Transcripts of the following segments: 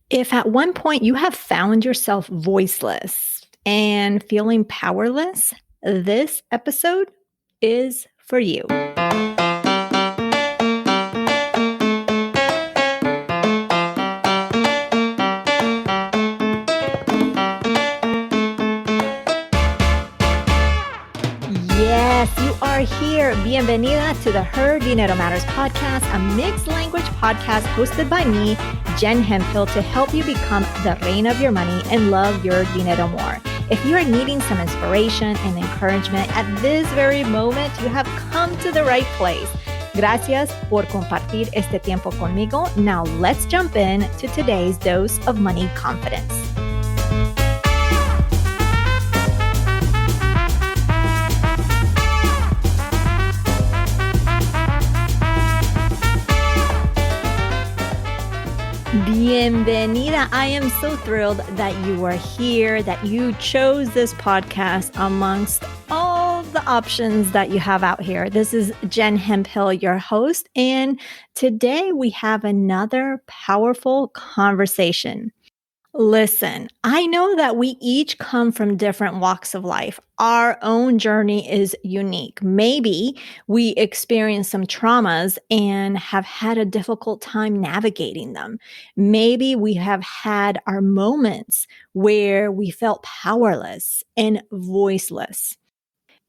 If at one point you have found yourself voiceless and feeling powerless, this episode is for you. Yes, you are here. Bienvenida to the Her Dinero Matters podcast, a mixed language podcast hosted by me, Jen Hemphill, to help you become the reina of your money and love your dinero more. If you are needing some inspiration and encouragement at this very moment, you have come to the right place. Gracias por compartir este tiempo conmigo. Now let's jump in to today's dose of money confidence. Bienvenida. I am so thrilled that you are here, that you chose this podcast amongst all the options that you have out here. This is Jen Hemphill, your host, and today we have another powerful conversation. Listen, I know that we each come from different walks of life. Our own journey is unique. Maybe we experienced some traumas and have had a difficult time navigating them. Maybe we have had our moments where we felt powerless and voiceless.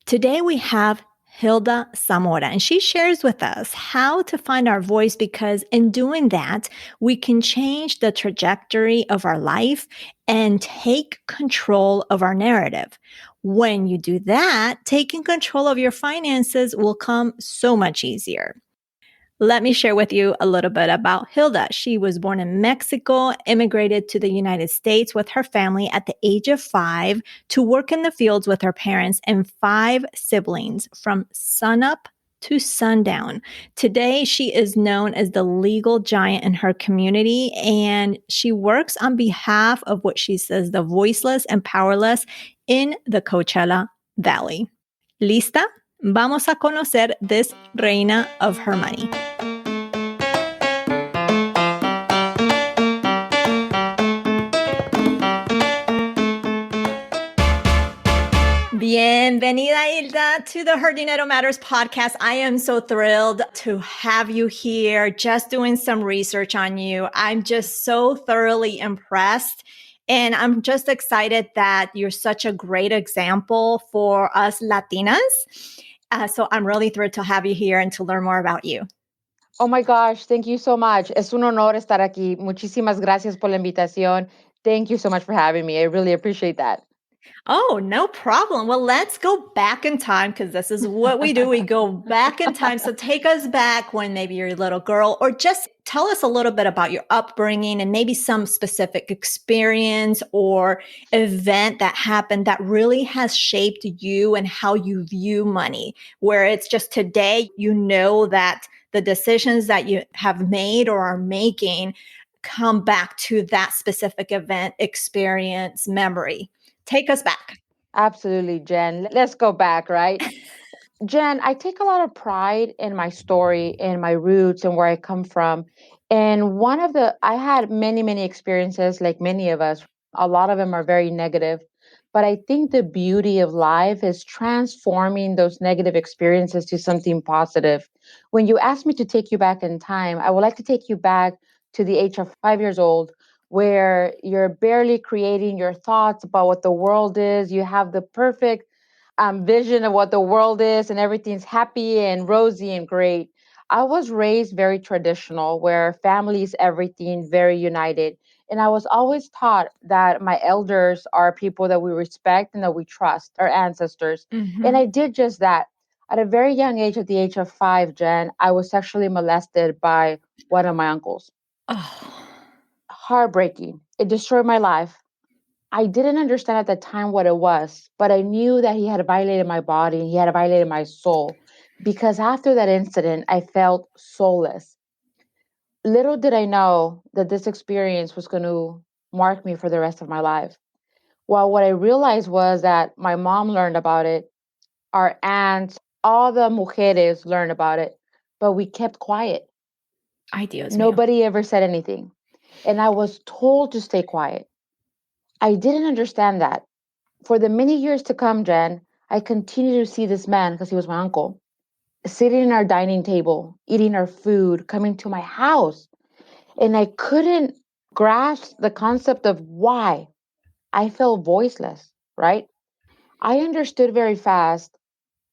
Today we have Hilda Zamora, and she shares with us how to find our voice because in doing that, we can change the trajectory of our life and take control of our narrative. When you do that, taking control of your finances will come so much easier. Let me share with you a little bit about Hilda. She was born in Mexico, immigrated to the United States with her family at the age of 5 to work in the fields with her parents and 5 siblings from sunup to sundown. Today, she is known as the legal giant in her community, and she works on behalf of what she says, the voiceless and powerless in the Coachella Valley. ¿Lista? Vamos a conocer this reina of her money. Bienvenida, Hilda, to the Her Dinero Matters podcast. I am so thrilled to have you here, just doing some research on you. I'm just so thoroughly impressed. And I'm just excited that you're such a great example for us Latinas. So I'm really thrilled to have you here and to learn more about you. Oh my gosh, thank you so much. Es un honor estar aquí. Muchísimas gracias por la invitación. Thank you so much for having me. I really appreciate that. Oh, no problem. Well, let's go back in time because this is what we do. We go back in time. So take us back when maybe you're a little girl, or just tell us a little bit about your upbringing and maybe some specific experience or event that happened that really has shaped you and how you view money, where it's just today, you know that the decisions that you have made or are making come back to that specific event, experience, memory. Take us back. Absolutely, Jen. Let's go back, right? Jen, I take a lot of pride in my story and my roots and where I come from. And I had many, many experiences like many of us. A lot of them are very negative. But I think the beauty of life is transforming those negative experiences to something positive. When you ask me to take you back in time, I would like to take you back to the age of 5 years old, where you're barely creating your thoughts about what the world is. You have the perfect vision of what the world is, and everything's happy and rosy and great. I was raised very traditional, where family is everything, very united. And I was always taught that my elders are people that we respect and that we trust, our ancestors. Mm-hmm. And I did just that. At a very young age, at the age of 5, Jen, I was sexually molested by one of my uncles. Oh. Heartbreaking. It destroyed my life. I didn't understand at the time what it was, but I knew that he had violated my body and he had violated my soul, because after that incident, I felt soulless. Little did I know that this experience was going to mark me for the rest of my life. Well, what I realized was that my mom learned about it, our aunts, all the mujeres learned about it, but we kept quiet. Ay, Dios mío. Nobody ever said anything. And I was told to stay quiet. I didn't understand that. For the many years to come, Jen, I continued to see this man, because he was my uncle, sitting in our dining table, eating our food, coming to my house. And I couldn't grasp the concept of why. I felt voiceless, right? I understood very fast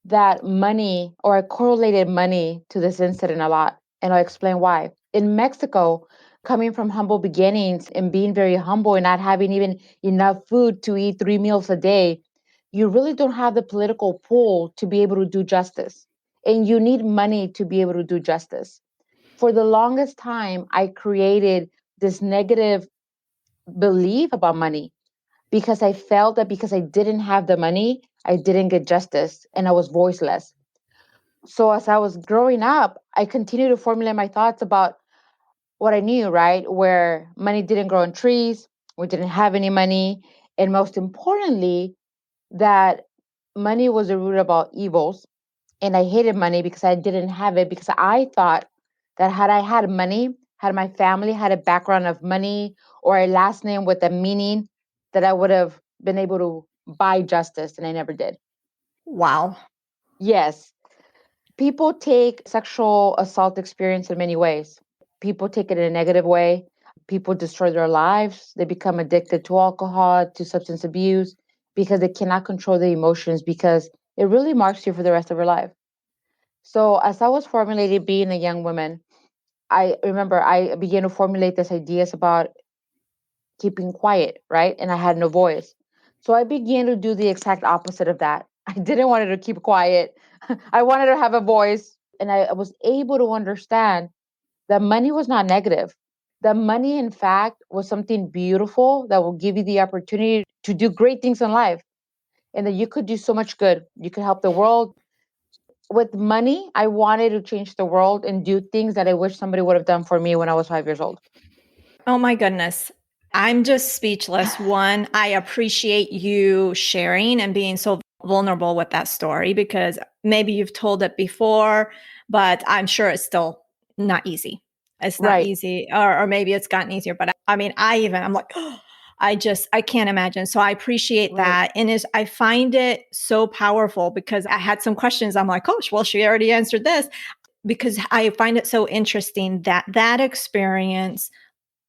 that money, or I correlated money to this incident a lot. And I'll explain why. In Mexico, coming from humble beginnings and being very humble and not having even enough food to eat 3 meals a day, you really don't have the political pull to be able to do justice. And you need money to be able to do justice. For the longest time, I created this negative belief about money, because I felt that because I didn't have the money, I didn't get justice and I was voiceless. So as I was growing up, I continued to formulate my thoughts about what I knew, right? Where money didn't grow on trees, we didn't have any money, and most importantly, that money was the root of all evils. And I hated money because I didn't have it, because I thought that had I had money, had my family had a background of money or a last name with a meaning, that I would have been able to buy justice, and I never did. Wow. Yes, people take sexual assault experience in many ways. People take it in a negative way. People destroy their lives. They become addicted to alcohol, to substance abuse, because they cannot control the emotions, because it really marks you for the rest of your life. So as I was formulating being a young woman, I remember I began to formulate these ideas about keeping quiet, right? And I had no voice. So I began to do the exact opposite of that. I didn't want to keep quiet. I wanted to have a voice. And I was able to understand that money was not negative. That money, in fact, was something beautiful that will give you the opportunity to do great things in life, and that you could do so much good. You could help the world. With money, I wanted to change the world and do things that I wish somebody would have done for me when I was 5 years old. Oh my goodness. I'm just speechless. One, I appreciate you sharing and being so vulnerable with that story, because maybe you've told it before, but I'm sure it's still not easy. It's not Right, easy, or maybe it's gotten easier. But I mean, I'm like, I can't imagine. So I appreciate right, that. And I find it so powerful, because I had some questions. I'm like, oh, well, she already answered this, because I find it so interesting that that experience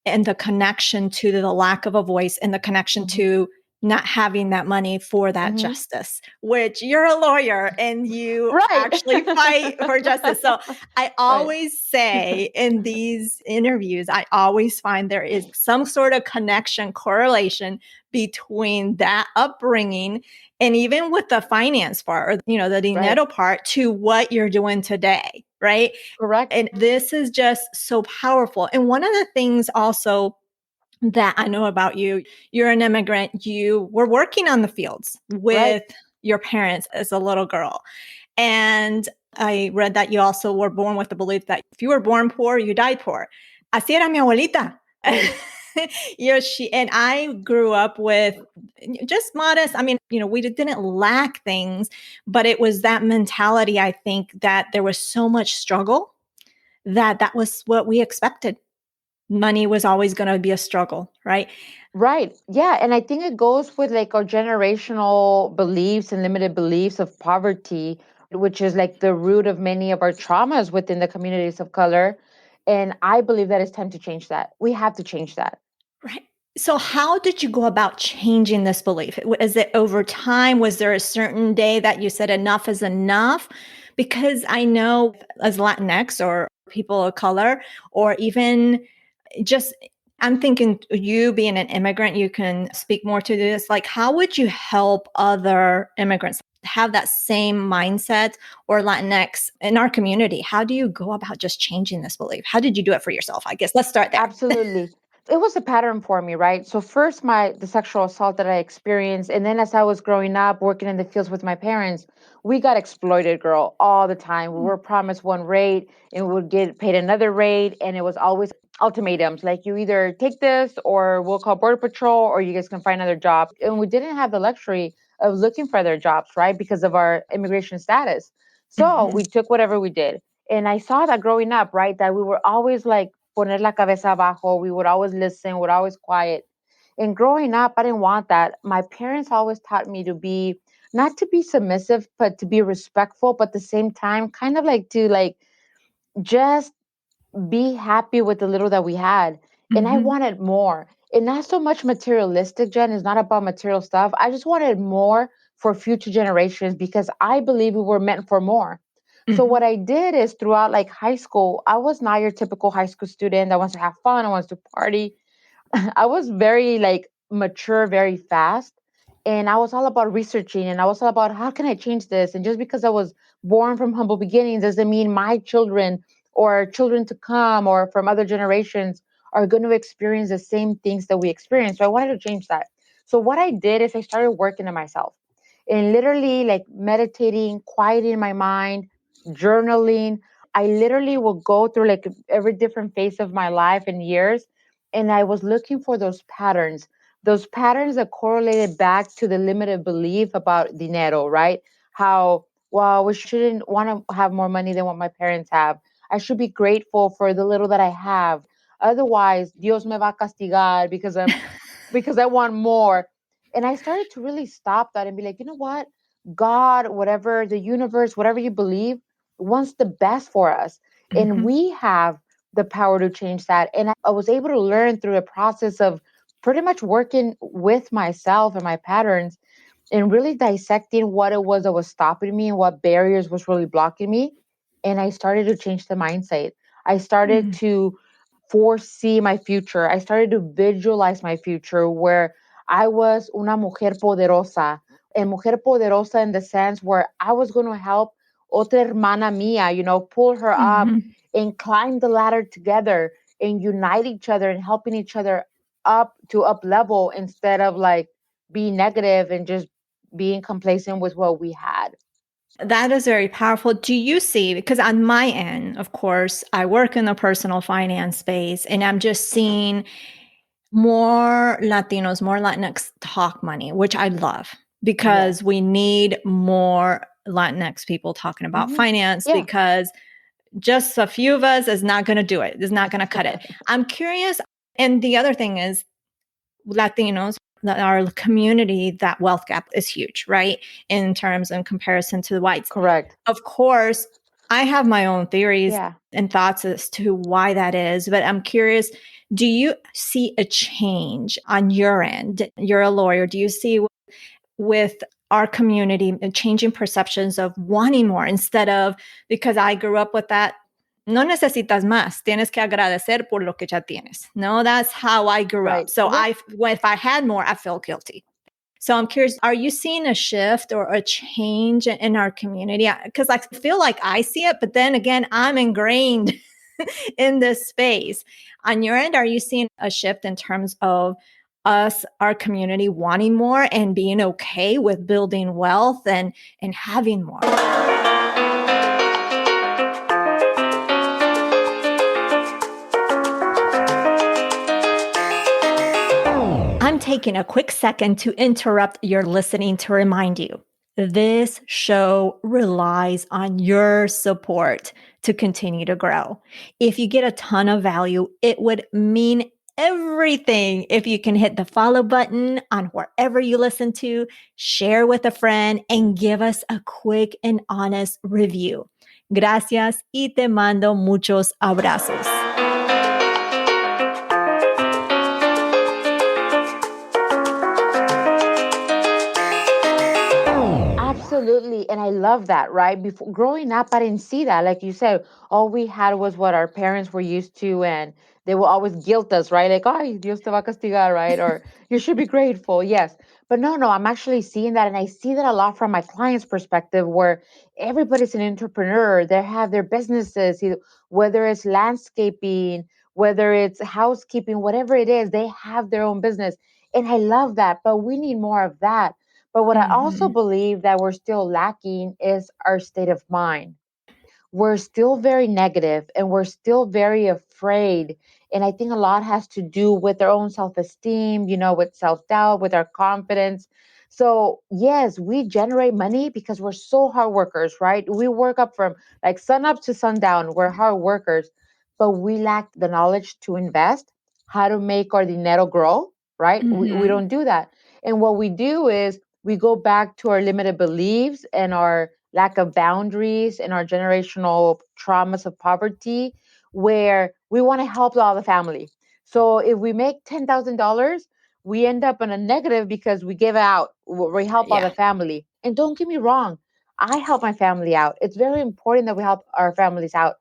and the connection to the lack of a voice, and the connection hmm to not having that money for that hmm justice, which you're a lawyer and you right, actually fight for justice. So I right, always say in these interviews, I always find there is some sort of connection, correlation between that upbringing, and even with the finance part, or, the right. dinero part, to what you're doing today. Right. Correct. And this is just so powerful. And one of the things also that I know about you, you're an immigrant, you were working on the fields Right. with your parents as a little girl. And I read that you also were born with the belief that if you were born poor, you died poor. Así era mi abuelita. She and I grew up with just modest. I mean, we didn't lack things, but it was that mentality. I think that there was so much struggle that was what we expected. Money was always going to be a struggle, right? Right. Yeah. And I think it goes with like our generational beliefs and limited beliefs of poverty, which is like the root of many of our traumas within the communities of color. And I believe that it's time to change that. We have to change that. Right. So, how did you go about changing this belief? Is it over time? Was there a certain day that you said enough is enough? Because I know as Latinx or people of color, or even just, I'm thinking you being an immigrant, you can speak more to this. Like, how would you help other immigrants have that same mindset, or Latinx in our community? How do you go about just changing this belief? How did you do it for yourself? I guess let's start there. Absolutely. It was a pattern for me, right? So first the sexual assault that I experienced, and then as I was growing up working in the fields with my parents, we got exploited, girl, all the time. We were promised one rate and we would get paid another rate, and it was always ultimatums like you either take this or we'll call border patrol or you guys can find another job. And we didn't have the luxury of looking for other jobs, right? Because of our immigration status. So Mhm. we took whatever we did. And I saw that growing up, right? That we were always like poner la cabeza abajo. We would always listen, would always quiet. And growing up, I didn't want that. My parents always taught me to be not to be submissive, but to be respectful, but at the same time, kind of like to like just be happy with the little that we had. And I Mm-hmm. wanted more. And not so much materialistic, Jen. It's not about material stuff. I just wanted more for future generations because I believe we were meant for more. So Mm-hmm. what I did is throughout like high school, I was not your typical high school student that wants to have fun, I wants to party. I was very like mature very fast. And I was all about researching and I was all about how can I change this? And just because I was born from humble beginnings doesn't mean my children or children to come or from other generations are going to experience the same things that we experience. So I wanted to change that. So what I did is I started working on myself and literally like meditating, quieting my mind, journaling. I literally will go through like every different phase of my life and years. And I was looking for those patterns that correlated back to the limited belief about dinero, right? How, well, we shouldn't want to have more money than what my parents have. I should be grateful for the little that I have. Otherwise, Dios me va a castigar because I want more. And I started to really stop that and be like, you know what? God, whatever, the universe, whatever you believe, wants the best for us. And Mm-hmm. we have the power to change that. And I was able to learn through a process of pretty much working with myself and my patterns and really dissecting what it was that was stopping me and what barriers was really blocking me. And I started to change the mindset. I started to foresee my future. I started to visualize my future where I was una mujer poderosa. And mujer poderosa in the sense where I was going to help otra hermana mía, pull her up Mm-hmm. and climb the ladder together and unite each other and helping each other up to up level instead of like being negative and just being complacent with what we had. That is very powerful. Do you see, because on my end, of course, I work in the personal finance space and I'm just seeing more Latinos, more Latinx talk money, which I love because Yes. we need more Latinx people talking about Hmm. finance Yeah. because just a few of us is not going to do it, is not going to cut it. I'm curious. And the other thing is, Latinos, our community, that wealth gap is huge, right? In terms in comparison to the whites. Correct. Of course, I have my own theories Yeah. and thoughts as to why that is, but I'm curious, do you see a change on your end? You're a lawyer. Do you see with our community changing perceptions of wanting more instead of, because I grew up with that, no necesitas más, tienes que agradecer por lo que ya tienes. No, that's how I grew up. Right. So Yeah. if I had more, I feel guilty. So I'm curious, are you seeing a shift or a change in our community? Because I feel like I see it, but then again, I'm ingrained in this space. On your end, are you seeing a shift in terms of us, our community wanting more and being okay with building wealth and having more? I'm taking a quick second to interrupt your listening to remind you this show relies on your support to continue to grow. If you get a ton of value, it would mean everything if you can hit the follow button on wherever you listen to, share with a friend, and give us a quick and honest review. Gracias y te mando muchos abrazos. Absolutely. And I love that, right? Before growing up, I didn't see that. Like you said, all we had was what our parents were used to, and they will always guilt us, right? Like, oh, Dios te va a castigar, right? Or you should be grateful. Yes. But no, I'm actually seeing that. And I see that a lot from my clients' perspective, where everybody's an entrepreneur. They have their businesses, whether it's landscaping, whether it's housekeeping, whatever it is, they have their own business. And I love that. But we need more of that. But what I also Mhm. believe that we're still lacking is our state of mind. We're still very negative and we're still very afraid. And I think a lot has to do with our own self esteem, with self doubt, with our confidence. So, yes, we generate money because we're so hard workers, right? We work up from like sun up to sundown. We're hard workers. but we lack the knowledge to invest, how to make our dinero grow, right? We Mm-hmm. don't do that. And what we do is we go back to our limited beliefs and our lack of boundaries and our generational traumas of poverty, where we want to help all the family. So if we make $10,000, we end up in a negative because we give out, we help all Yeah. the family. And don't get me wrong, I help my family out. It's very important that we help our families out.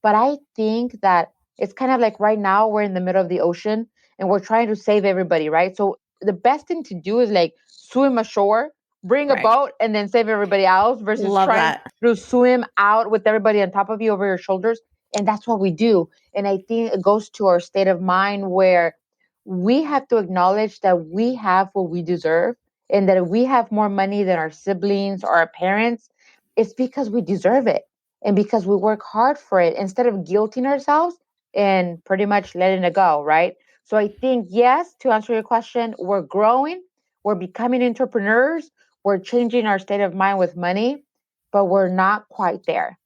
But I think that it's kind of like right now we're in the middle of the ocean and we're trying to save everybody, right? So the best thing to do is like swim ashore, bring a Right. boat, and then save everybody else versus Love trying that. to swim out with everybody on top of you over your shoulders. And that's what we do. And I think it goes to our state of mind where we have to acknowledge that we have what we deserve and that if we have more money than our siblings or our parents, it's because we deserve it and because we work hard for it instead of guilting ourselves and pretty much letting it go, right? So I think, yes, to answer your question, we're growing, we're becoming entrepreneurs, we're changing our state of mind with money, but we're not quite there.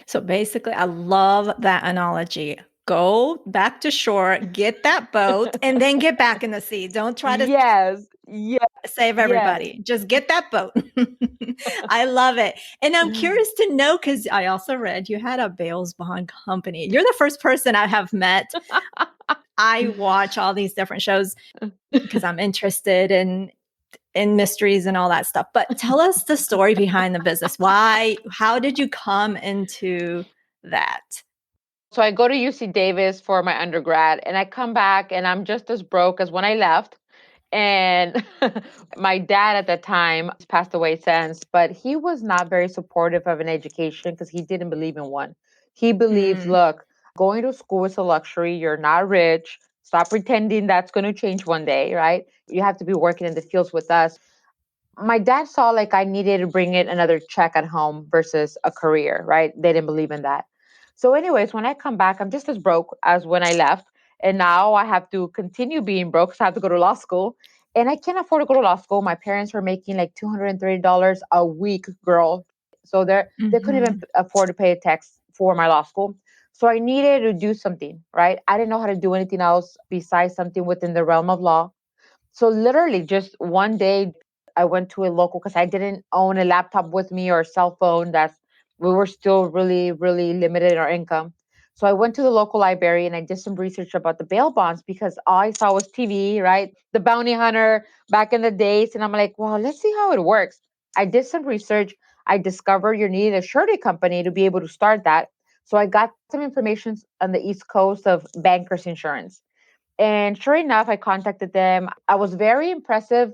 So basically, I love that analogy. Go back to shore, get that boat, and then get back in the sea. Don't try to Yes, yes, save yes. everybody. Just get that boat. I love it. And I'm curious to know because I also read you had a Bales Bond company. You're the first person I have met. I watch all these different shows because I'm interested in mysteries and all that stuff. But tell us the story behind the business. Why? How did you come into that? So I go to UC Davis for my undergrad and I come back and I'm just as broke as when I left. And my dad at the time has passed away since, but he was not very supportive of an education because he didn't believe in one. He believes, Mm, look, going to school is a luxury. You're not rich. Stop pretending that's going to change one day, right? You have to be working in the fields with us. My dad saw like I needed to bring in another check at home versus a career, right? They didn't believe in that. So, anyways, when I come back, I'm just as broke as when I left. And now I have to continue being broke because I have to go to law school. And I can't afford to go to law school. My parents were making like $230 a week, girl. So they couldn't even mhm. afford to pay a tax for my law school. So I needed to do something, right? I didn't know how to do anything else besides something within the realm of law. So literally just one day I went to a local because I didn't own a laptop with me or a cell phone. That's we were still really, really limited in our income. So I went to the local library and I did some research about the bail bonds because all I saw was TV, right? The bounty hunter back in the days. And I'm like, well, let's see how it works. I did some research. I discovered you needed a surety company to be able to start that. So I got some information on the East Coast of bankers insurance. And sure enough, I contacted them. I was very impressive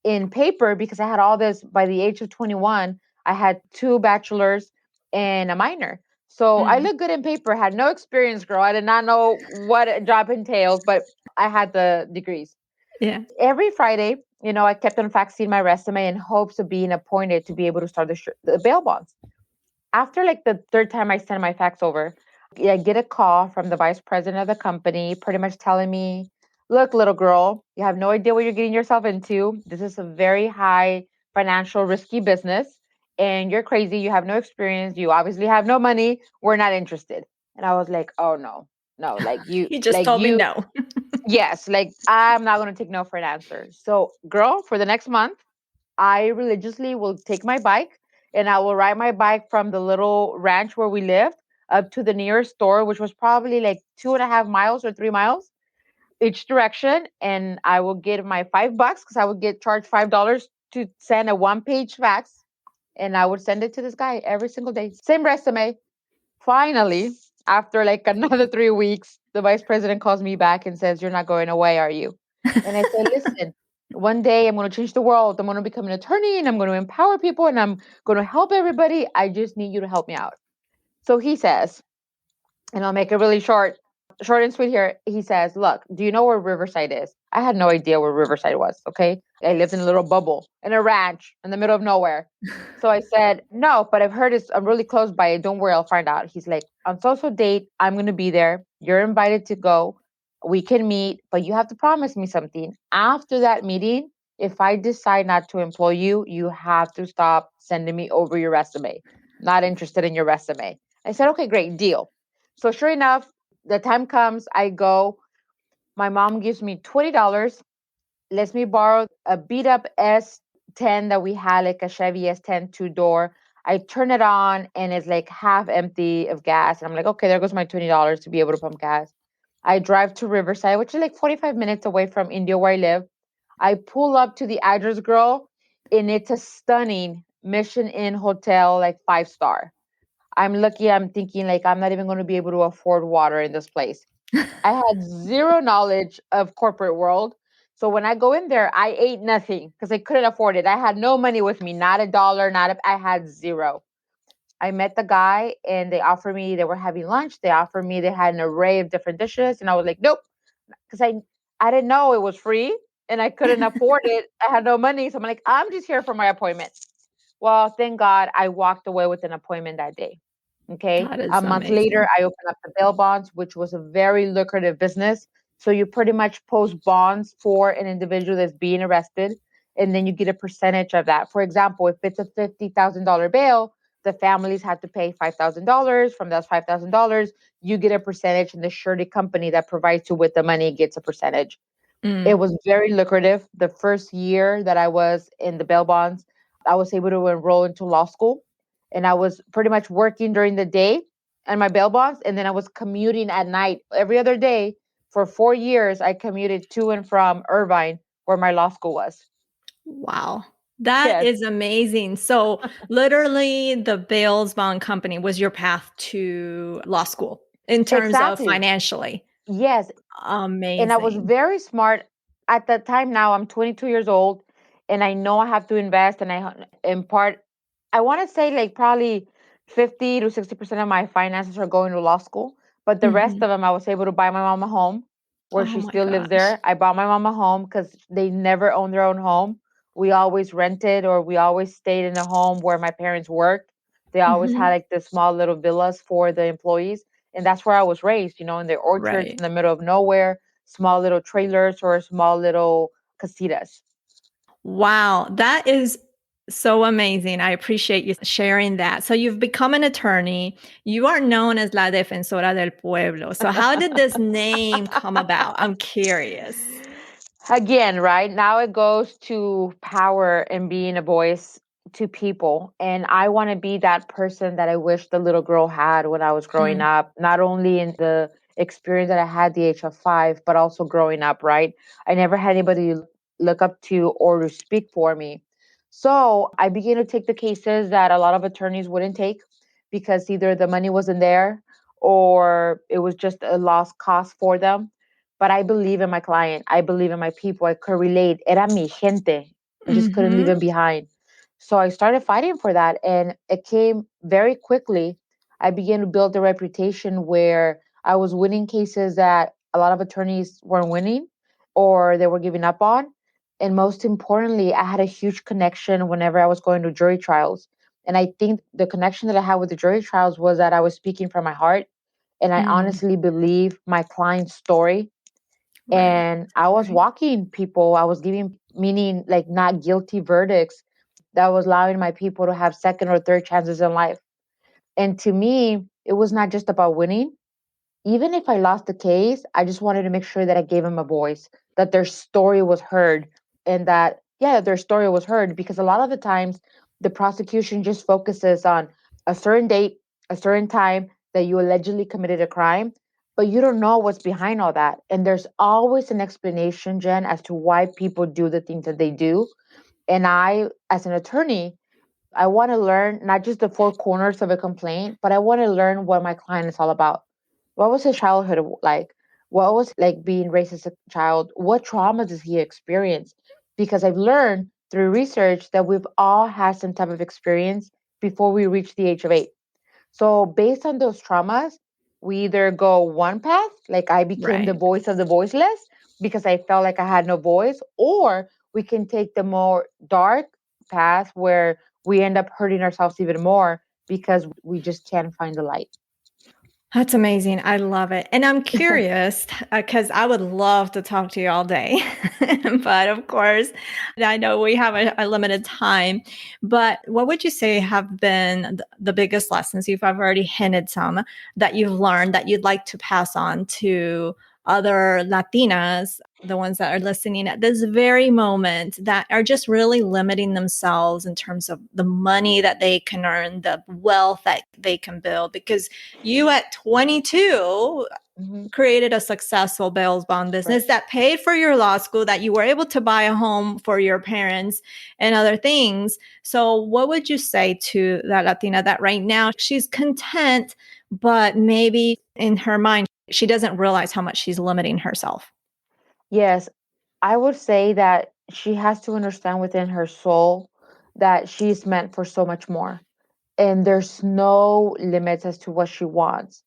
in paper because I had all this by the age of 21. I had two bachelors and a minor. So I Mm, looked good in paper, had no experience, girl. I did not know what a job entails, but I had the degrees. yeah. Every Friday, I kept on faxing my resume in hopes of being appointed to be able to start the bail bonds. After like the third time I sent my fax over, I get a call from the vice president of the company pretty much telling me, look, little girl, you have no idea what you're getting yourself into. This is a very high financial risky business and you're crazy. You have no experience. You obviously have no money. We're not interested. And I was like, oh no, no, You just told me no. yes, like I'm not going to take no for an answer. So, girl, for the next month, I religiously will take my bike and I will ride my bike from the little ranch where we lived up to the nearest store, which was probably like 2.5 miles or 3 miles each direction. And I will get my $5 because I would get charged $5 to send a one-page fax. And I would send it to this guy every single day. Same resume. Finally, after like another 3 weeks, the vice president calls me back and says, you're not going away, are you? And I said, listen, one day I'm going to change the world. I'm going to become an attorney and I'm going to empower people and I'm going to help everybody. I just need you to help me out. So he says, and I'll make it really short and sweet here. He says, look, do you know where Riverside is? I had no idea where Riverside was. Okay. I lived in a little bubble in a ranch in the middle of nowhere. So I said, no, but I've heard I'm really close by it. Don't worry, I'll find out. He's like, on social date, I'm going to be there. You're invited to go. We can meet, but you have to promise me something. After that meeting, if I decide not to employ you, you have to stop sending me over your resume. Not interested in your resume. I said, okay, great deal. So sure enough, The time comes, I go. My mom gives me $20, lets me borrow a beat up S10 that we had, like a Chevy S10 two-door. I turn it on and it's like half empty of gas. And I'm like, okay, there goes my $20 to be able to pump gas. I drive to Riverside, which is like 45 minutes away from India where I live. I pull up to the address girl, and it's a stunning Mission Inn hotel, like 5 star. I'm lucky. I'm thinking like I'm not even going to be able to afford water in this place. I had zero knowledge of corporate world. So when I go in there, I ate nothing because I couldn't afford it. I had no money with me, not a dollar, I had zero. I met the guy and they offered me, they were having lunch. They offered me, they had an array of different dishes. And I was like, nope, because I didn't know it was free and I couldn't afford it. I had no money. So I'm like, I'm just here for my appointment. Well, thank God I walked away with an appointment that day. Okay. That A is month later, amazing. I opened up the bail bonds, which was a very lucrative business. So you pretty much post bonds for an individual that's being arrested, and then you get a percentage of that. For example, if it's a $50,000 bail, the families had to pay $5,000. From that $5,000, you get a percentage, and the surety company that provides you with the money gets a percentage. It Mm. was very lucrative. The first year that I was in the bail bonds, I was able to enroll into law school. And I was pretty much working during the day and my bail bonds. And then I was commuting at night every other day. For 4 years, I commuted to and from Irvine, where my law school was. Wow. That Yes, is amazing. So, literally, the Bales Bond Company was your path to law school in terms of exactly. financially. Yes. And I was Amazing. very smart at that time. Now I'm 22 years old and I know I have to invest. And in part, I want to say like probably 50 to 60% of my finances are going to law school. But the rest Mhm. of them, I was able to buy my mom a home where Oh she my still lives gosh. there. I bought my mom a home because they never owned their own home. We always rented or we always stayed in a home where my parents worked. They always had Mhm. like the small little villas for the employees. And that's where I was raised, in the orchards Right. in the middle of nowhere, small little trailers or small little casitas. Wow, that is so amazing. I appreciate you sharing that. So you've become an attorney. You are known as La Defensora del Pueblo. So how did this name come about? I'm curious. Again, right now it goes to power and being a voice to people. And I want to be that person that I wish the little girl had when I was growing Mm, up, not only in the experience that I had at the age of 5, but also growing up, right? I never had anybody to look up to or to speak for me. So I began to take the cases that a lot of attorneys wouldn't take because either the money wasn't there or it was just a lost cause for them. But I believe in my client. I believe in my people. I could relate. Era mi gente. I just couldn't leave mhm, them behind. So I started fighting for that. And it came very quickly. I began to build a reputation where I was winning cases that a lot of attorneys weren't winning or they were giving up on. And most importantly, I had a huge connection whenever I was going to jury trials. And I think the connection that I had with the jury trials was that I was speaking from my heart. And I mm, honestly believe my client's story, right, and I was right. walking people, I was giving, meaning like not guilty verdicts, that was allowing my people to have second or third chances in life. And to me, it was not just about winning. Even if I lost the case, I just wanted to make sure that I gave them a voice, that their story was heard, and that, yeah, their story was heard. Because a lot of the times, the prosecution just focuses on a certain date, a certain time that you allegedly committed a crime, but you don't know what's behind all that. And there's always an explanation, Jen, as to why people do the things that they do. And I, as an attorney, I want to learn not just the four corners of a complaint, but I want to learn what my client is all about. What was his childhood like? What was like being raised as a child? What trauma does he experience? Because I've learned through research that we've all had some type of experience before we reach the age of 8. So based on those traumas, we either go one path, like I became the Right. voice of the voiceless because I felt like I had no voice, or we can take the more dark path where we end up hurting ourselves even more because we just can't find the light. That's amazing. I love it. And I'm curious because I would love to talk to you all day. But of course, I know we have a limited time. But what would you say have been the biggest lessons? You've already hinted some that you've learned that you'd like to pass on to other Latinas, the ones that are listening at this very moment that are just really limiting themselves in terms of the money that they can earn, the wealth that they can build. Because you at 22 Mhm. created a successful bail bond business Right. that paid for your law school, that you were able to buy a home for your parents and other things. So what would you say to that Latina that right now she's content, but maybe in her mind, she doesn't realize how much she's limiting herself? Yes, I would say that she has to understand within her soul that she's meant for so much more. And there's no limits as to what she wants.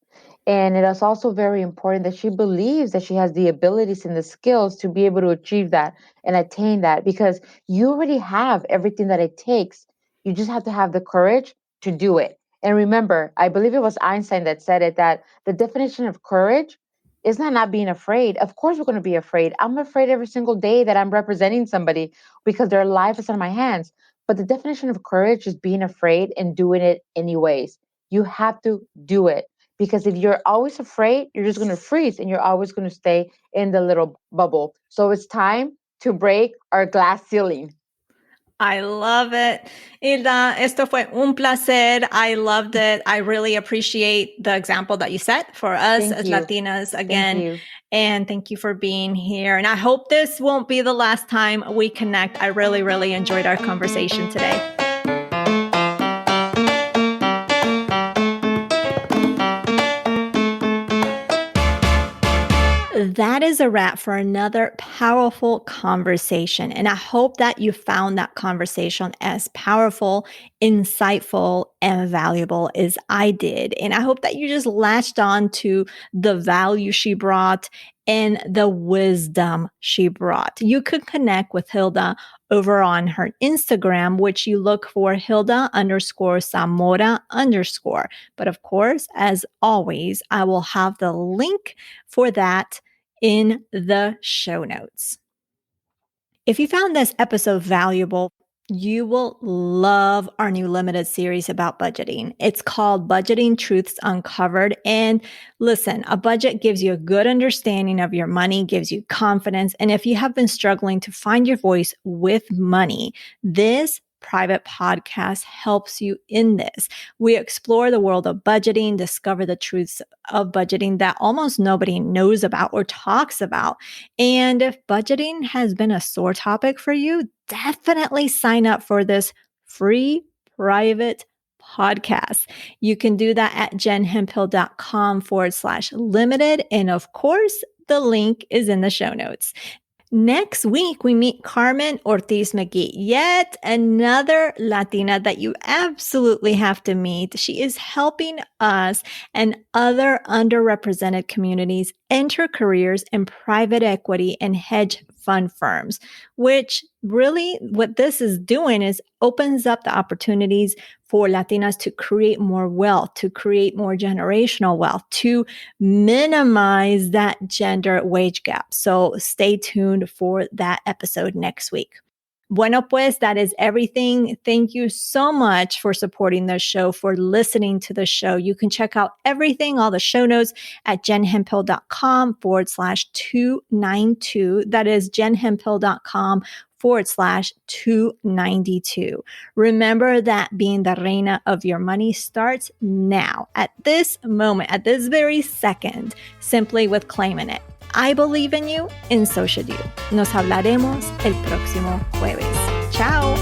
And it is also very important that she believes that she has the abilities and the skills to be able to achieve that and attain that because you already have everything that it takes. You just have to have the courage to do it. And remember, I believe it was Einstein that said it that the definition of courage is not being afraid. Of course, we're going to be afraid. I'm afraid every single day that I'm representing somebody because their life is in my hands. But the definition of courage is being afraid and doing it anyways. You have to do it because if you're always afraid, you're just going to freeze and you're always going to stay in the little bubble. So it's time to break our glass ceiling. I love it. Hilda, esto fue un placer. I loved it. I really appreciate the example that you set for us Thank as you. Latinas Thank again. you. And thank you for being here. And I hope this won't be the last time we connect. I really, really enjoyed our conversation today. That is a wrap for another powerful conversation. And I hope that you found that conversation as powerful, insightful, and valuable as I did. And I hope that you just latched on to the value she brought and the wisdom she brought. You could connect with Hilda over on her Instagram, which you look for Hilda_Zamora_. But of course, as always, I will have the link for that in the show notes. If you found this episode valuable, you will love our new limited series about budgeting. It's called Budgeting Truths Uncovered. And listen, a budget gives you a good understanding of your money, gives you confidence. And if you have been struggling to find your voice with money, this private podcast helps you in this. We explore the world of budgeting, discover the truths of budgeting that almost nobody knows about or talks about. And if budgeting has been a sore topic for you, definitely sign up for this free private podcast. You can do that at jenhemphill.com/limited. And of course, the link is in the show notes. Next week, we meet Carmen Ortiz McGee, yet another Latina that you absolutely have to meet. She is helping us and other underrepresented communities enter careers in private equity and hedge fund firms, which really what this is doing is opens up the opportunities for Latinas to create more wealth, to create more generational wealth, to minimize that gender wage gap. So stay tuned for that episode next week. Bueno, pues, that is everything. Thank you so much for supporting the show, for listening to the show. You can check out everything, all the show notes at jenhemphill.com/292. That is jenhemphill.com/292. Remember that being the reina of your money starts now, at this moment, at this very second, simply with claiming it. I believe in you, and so should you. Nos hablaremos el próximo jueves. Chao.